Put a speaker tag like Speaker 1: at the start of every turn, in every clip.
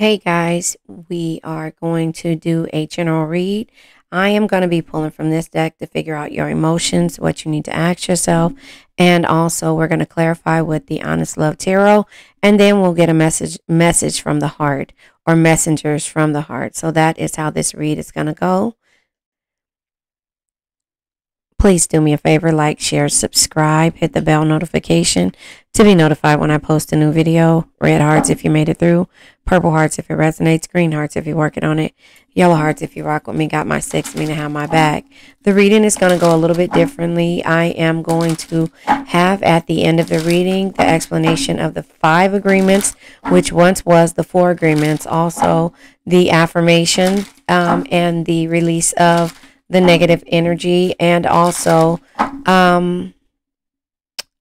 Speaker 1: Hey guys, we are going to do a general read. I am going to be pulling from this deck to figure out your emotions, what you need to ask yourself, and also we're going to clarify with the Honest Love Tarot, and then we'll get a message from the heart or messengers from the heart. So that is how this read is going to go. Please do me a favor, like, share, subscribe, hit the bell notification to be notified when I post a new video. Red hearts if you made it through, purple hearts if it resonates, green hearts if you're working on it, yellow hearts if you rock with me, got my 6, meaning have my back. The reading is going to go a little bit differently. I am going to have at the end of the reading the explanation of the 5 agreements, which once was the 4 agreements, also the affirmation and the release of the negative energy, and also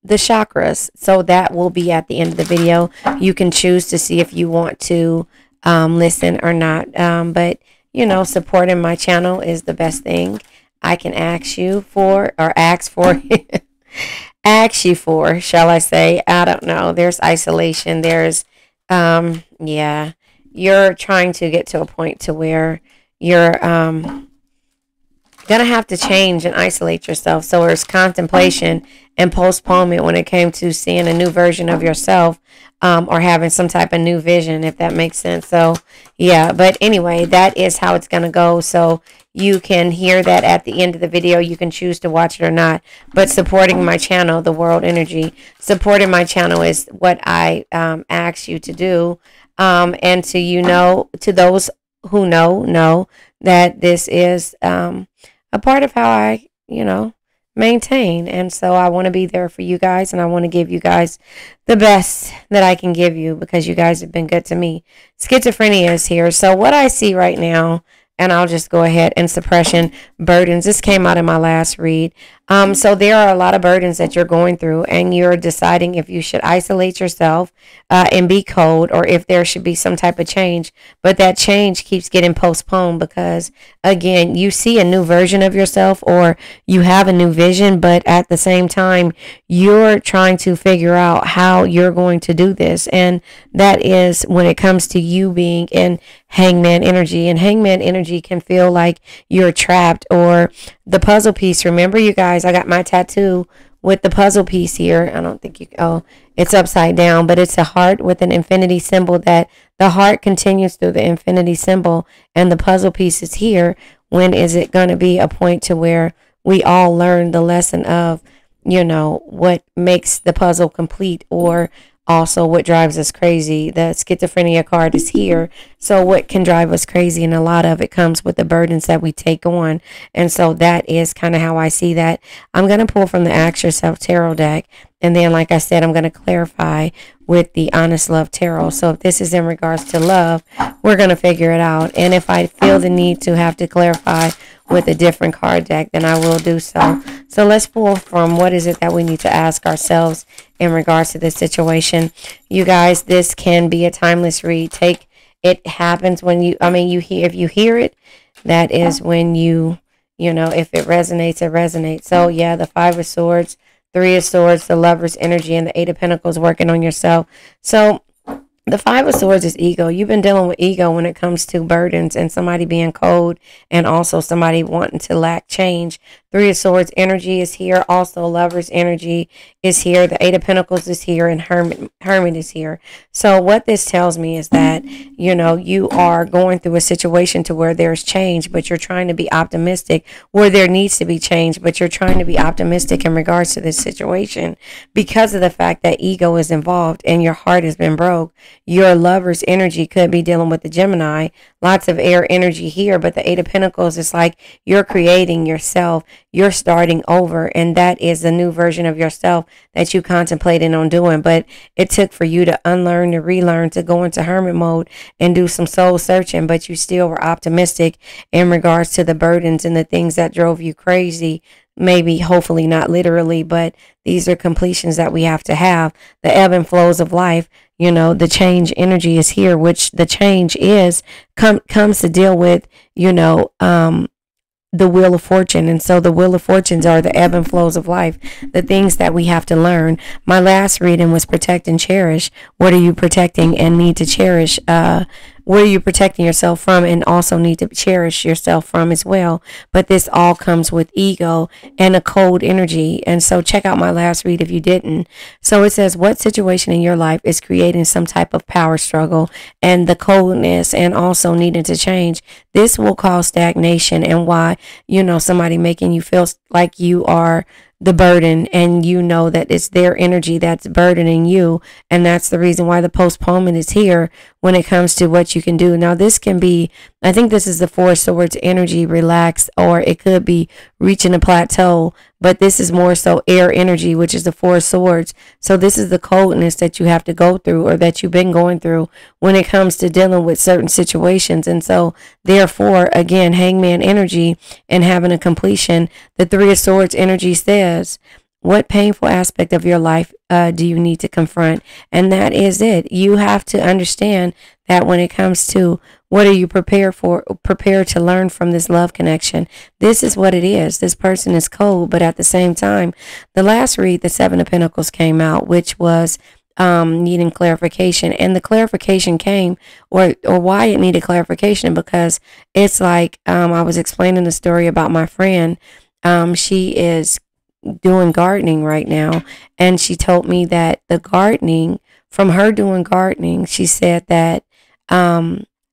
Speaker 1: the chakras. So that will be at the end of the video. You can choose to see if you want to listen or not. But, you know, supporting my channel is the best thing I can ask you for, or ask for, ask you for, shall I say. I don't know. There's isolation. There's, yeah, you're trying to get to a point to where you're, gonna have to change and isolate yourself. So there's contemplation and postponement when it came to seeing a new version of yourself, or having some type of new vision, if that makes sense. So yeah, but anyway, that is how it's gonna go. So you can hear that at the end of the video. You can choose to watch it or not, but supporting my channel, the world energy, supporting my channel is what I ask you to do. And to, you know, to those who know that this is a part of how I, you know, maintain. And so I want to be there for you guys, and I want to give you guys the best that I can give you, because you guys have been good to me. Schizophrenia is here. So what I see right now, and I'll just go ahead, and suppression, burdens. This came out in my last read. So there are a lot of burdens that you're going through, and you're deciding if you should isolate yourself and be cold, or if there should be some type of change. But that change keeps getting postponed because, again, you see a new version of yourself, or you have a new vision, but at the same time, you're trying to figure out how you're going to do this. And that is when it comes to you being in hangman energy. And hangman energy can feel like you're trapped, or the puzzle piece. Remember, you guys, I got my tattoo with the puzzle piece here. I don't think you, oh, it's upside down, but it's a heart with an infinity symbol, that the heart continues through the infinity symbol, and the puzzle piece is here. When is it going to be a point to where we all learn the lesson of, you know, what makes the puzzle complete, or also what drives us crazy? The schizophrenia card is here. So what can drive us crazy? And a lot of it comes with the burdens that we take on. And so that is kind of how I see that. I'm going to pull from the Ask Yourself Tarot deck. And then, like I said, I'm going to clarify with the Honest Love Tarot. So if this is in regards to love, we're going to figure it out. And if I feel the need to have to clarify with a different card deck, then I will do so. So let's pull from what is it that we need to ask ourselves in regards to this situation. You guys, this can be a timeless read. It happens when you, if you hear it, that is when you know, if it resonates, it resonates. So yeah, the 5 of Swords, 3 of Swords, the Lover's energy, and the 8 of Pentacles, working on yourself. So the 5 of Swords is ego. You've been dealing with ego when it comes to burdens and somebody being cold, and also somebody wanting to lack change. 3 of Swords energy is here. Also, Lover's energy is here. The 8 of Pentacles is here, and Hermit is here. So what this tells me is that, you know, you are going through a situation to where there's change, but you're trying to be optimistic, where there needs to be change, but you're trying to be optimistic in regards to this situation, because of the fact that ego is involved and your heart has been broke. Your Lover's energy could be dealing with the Gemini. Lots of air energy here, but the 8 of Pentacles is like you're creating yourself. You're starting over, and that is the new version of yourself that you contemplated on doing. But it took for you to unlearn, to relearn, to go into hermit mode and do some soul searching, but you still were optimistic in regards to the burdens and the things that drove you crazy. Maybe, hopefully not literally, but these are completions that we have to have. The ebb and flows of life, you know, the change energy is here, which the change is comes to deal with, you know, the Wheel of Fortune. And so the Wheel of Fortunes are the ebb and flows of life, the things that we have to learn. My last reading was protect and cherish. What are you protecting and need to cherish what are you protecting yourself from, and also need to cherish yourself from as well. But this all comes with ego and a cold energy. And so check out my last read if you didn't. So it says, what situation in your life is creating some type of power struggle and the coldness and also needing to change? This will cause stagnation, and why, somebody making you feel like you are the burden, and that it's their energy that's burdening you. And that's the reason why the postponement is here when it comes to what you can do. Now, this can be, I think this is the Four Swords energy, relax, or it could be reaching a plateau, but this is more so air energy, which is the Four Swords. So this is the coldness that you have to go through, or that you've been going through when it comes to dealing with certain situations. And so therefore, again, Hangman energy and having a completion, the Three of Swords energy says, what painful aspect of your life do you need to confront? And that is it. You have to understand that when it comes to what are you prepared to learn from this love connection, this is what it is. This person is cold, but at the same time, the last read, the Seven of Pentacles came out, which was needing clarification. And the clarification came, or why it needed clarification, because it's like, I was explaining the story about my friend. She is doing gardening right now, and she told me that the gardening, from her doing gardening, she said that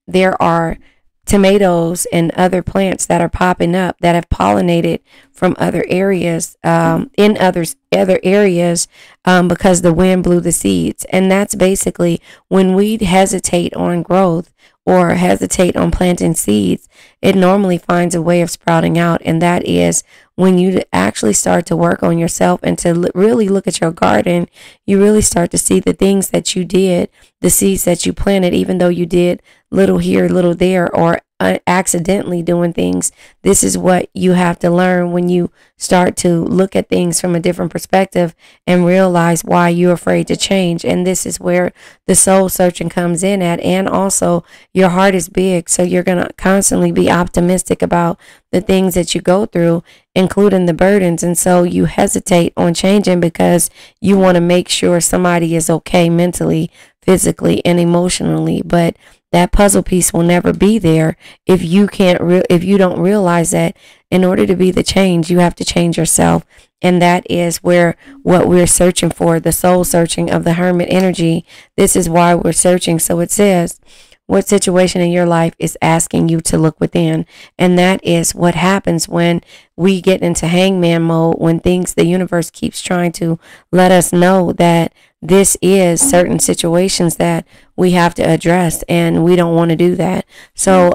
Speaker 1: there are tomatoes and other plants that are popping up that have pollinated from other areas, in other areas, because the wind blew the seeds. And that's basically when we hesitate on growth or hesitate on planting seeds, it normally finds a way of sprouting out. And that is when you actually start to work on yourself and to really look at your garden. You really start to see the things that you did, the seeds that you planted, even though you did little here, little there, or accidentally doing things. This is what you have to learn when you start to look at things from a different perspective and realize why you're afraid to change. And this is where the soul searching comes in at. And also, your heart is big, so you're going to constantly be optimistic about the things that you go through, including the burdens. And so you hesitate on changing because you want to make sure somebody is okay mentally, physically, and emotionally. But that puzzle piece will never be there if you don't realize that in order to be the change, you have to change yourself. And that is where what we're searching for, the soul searching of the Hermit energy. This is why we're searching. So it says, what situation in your life is asking you to look within? And that is what happens when we get into hangman mode, when the universe keeps trying to let us know that this is certain situations that we have to address, and we don't want to do that. So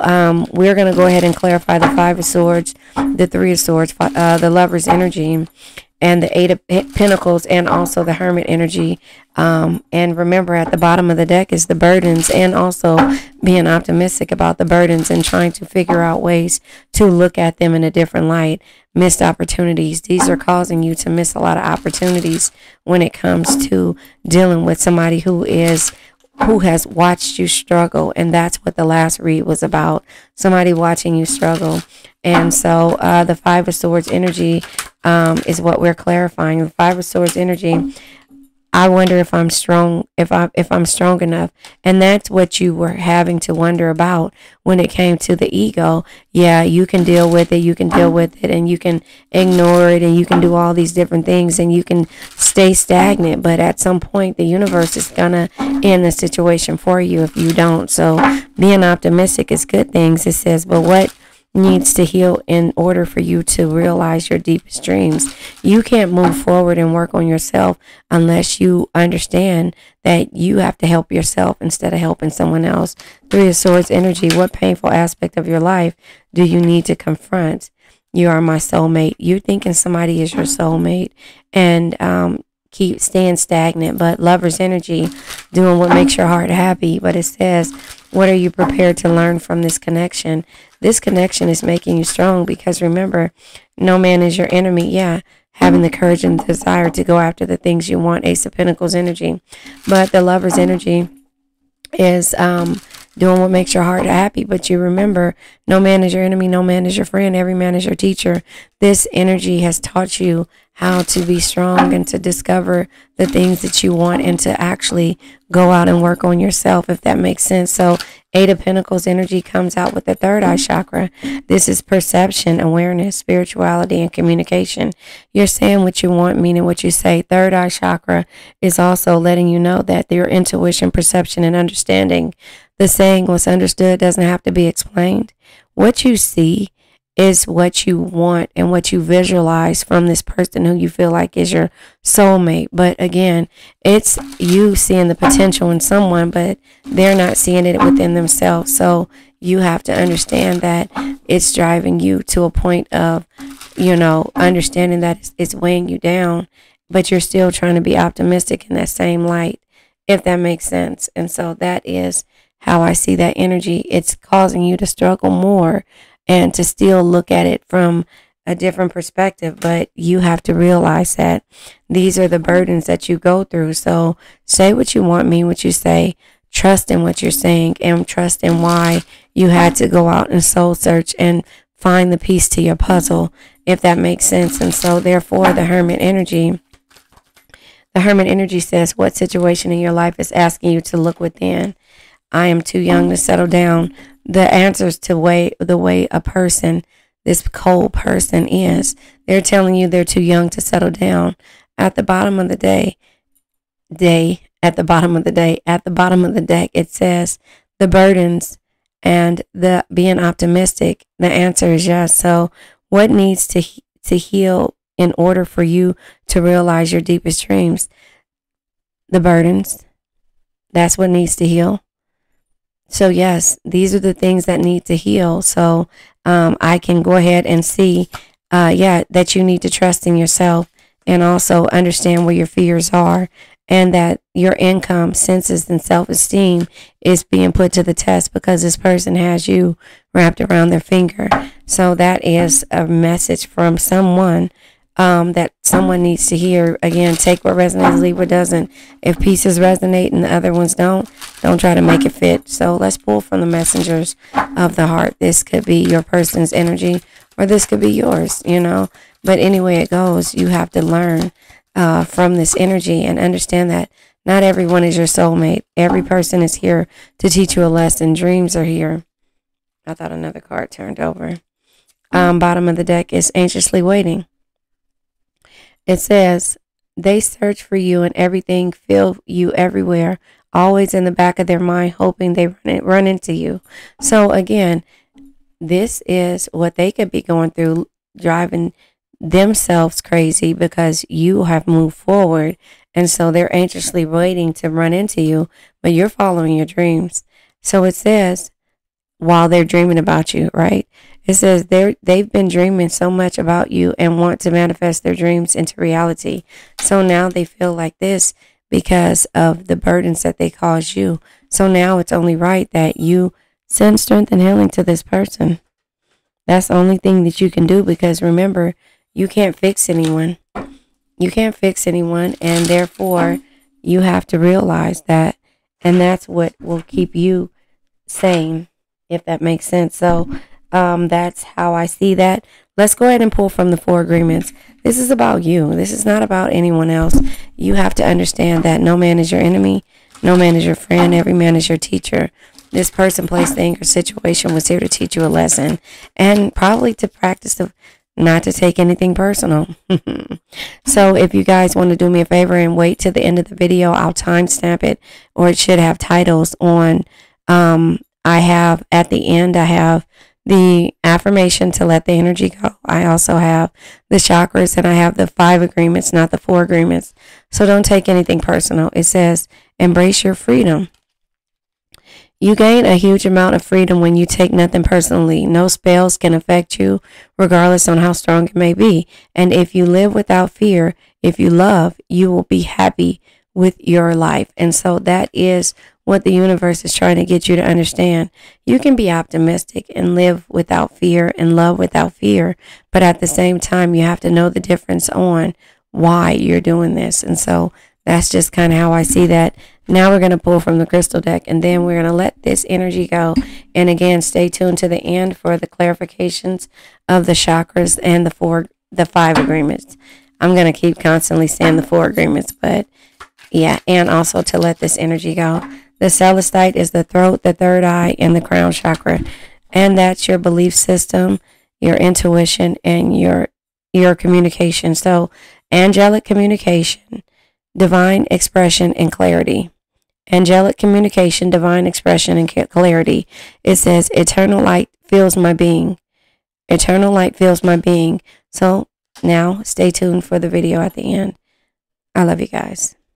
Speaker 1: we're going to go ahead and clarify the Five of Swords, the Three of Swords, the Lover's energy, and the Eight of Pentacles, and also the Hermit energy. And remember, at the bottom of the deck is the burdens, and also being optimistic about the burdens and trying to figure out ways to look at them in a different light. Missed opportunities. These are causing you to miss a lot of opportunities when it comes to dealing with somebody who has watched you struggle. And that's what the last read was about. Somebody watching you struggle. And so the Five of Swords energy is what we're clarifying. The Five of Swords energy, I wonder if I'm strong, if I'm strong enough. And that's what you were having to wonder about when it came to the ego. Yeah, you can deal with it, and you can ignore it, and you can do all these different things, and you can stay stagnant. But at some point, the universe is gonna end the situation for you if you don't. So being optimistic is good things. It says, but what needs to heal in order for you to realize your deepest dreams? You can't move forward and work on yourself unless you understand that you have to help yourself instead of helping someone else. Three of Swords energy. What painful aspect of your life do you need to confront? You are my soulmate. You're thinking somebody is your soulmate, and keep staying stagnant. But Lover's energy, doing what makes your heart happy. But it says, what are you prepared to learn from this connection? This connection is making you strong, because remember, no man is your enemy. Yeah, having the courage and the desire to go after the things you want. Ace of Pentacles energy. But the Lover's energy is doing what makes your heart happy. But you remember, no man is your enemy, no man is your friend, every man is your teacher. This energy has taught you how to be strong and to discover the things that you want, and to actually go out and work on yourself, if that makes sense. So Eight of Pentacles energy comes out with the third eye chakra. This is perception, awareness, spirituality, and communication. You're saying what you want, meaning what you say. Third eye chakra is also letting you know that your intuition, perception, and understanding. The saying, what's understood doesn't have to be explained. What you see is what you want and what you visualize from this person who you feel like is your soulmate. But again, it's you seeing the potential in someone, but they're not seeing it within themselves. So you have to understand that it's driving you to a point of, understanding that it's weighing you down, but you're still trying to be optimistic in that same light, if that makes sense. And so that is how I see that energy. It's causing you to struggle more and to still look at it from a different perspective. But you have to realize that these are the burdens that you go through. So say what you want, mean what you say, trust in what you're saying, and trust in why you had to go out and soul search and find the piece to your puzzle, if that makes sense. And so therefore the Hermit energy says, what situation in your life is asking you to look within? I am too young to settle down. The answers to the way a person, this cold person is. They're telling you they're too young to settle down. At the bottom of the at the bottom of the deck, it says the burdens and the being optimistic. The answer is yes. So what needs to heal in order for you to realize your deepest dreams? The burdens. That's what needs to heal. So yes, these are the things that need to heal. So I can go ahead and see, that you need to trust in yourself and also understand where your fears are, and that your income, senses, and self-esteem is being put to the test because this person has you wrapped around their finger. So that is a message from someone that someone needs to hear. Again, take what resonates, leave what doesn't. If pieces resonate and the other ones don't try to make it fit. So let's pull from the messengers of the heart. This could be your person's energy, or this could be yours, But anyway it goes, you have to learn from this energy and understand that not everyone is your soulmate. Every person is here to teach you a lesson. Dreams are here. I thought another card turned over. Bottom of the deck is anxiously waiting. It says, they search for you and everything, feel you everywhere, always in the back of their mind, hoping they run into you. So again, this is what they could be going through, driving themselves crazy because you have moved forward. And so they're anxiously waiting to run into you, but you're following your dreams. So it says, while they're dreaming about you, right? It says they've been dreaming so much about you and want to manifest their dreams into reality. So now they feel like this because of the burdens that they cause you. So now it's only right that you send strength and healing to this person. That's the only thing that you can do, because remember, you can't fix anyone. You can't fix anyone, and therefore you have to realize that, and that's what will keep you sane, if that makes sense. So that's how I see that. Let's go ahead and pull from the Four Agreements. This is about you. This is not about anyone else. You have to understand that no man is your enemy. No man is your friend. Every man is your teacher. This person, place, thing, or situation was here to teach you a lesson, and probably to practice not to take anything personal. So if you guys want to do me a favor and wait till the end of the video, I'll timestamp it, or it should have titles on. I have at the end, I have the affirmation to let the energy go. I also have the chakras, and I have the 5 agreements, not the 4 agreements. So don't take anything personal. It says, embrace your freedom. You gain a huge amount of freedom when you take nothing personally. No spells can affect you, regardless on how strong it may be. And if you live without fear, if you love, you will be happy with your life. And so that is what the universe is trying to get you to understand. You can be optimistic and live without fear and love without fear. But at the same time, you have to know the difference on why you're doing this. And so that's just kind of how I see that. Now we're going to pull from the crystal deck, and then we're going to let this energy go. And again, stay tuned to the end for the clarifications of the chakras and the 5 agreements. I'm going to keep constantly saying the 4 agreements, but yeah, and also to let this energy go. The celestite is the throat, the third eye, and the crown chakra. And that's your belief system, your intuition, and your communication. So angelic communication, divine expression, and clarity. Angelic communication, divine expression, and clarity. It says, eternal light fills my being. Eternal light fills my being. So now stay tuned for the video at the end. I love you guys.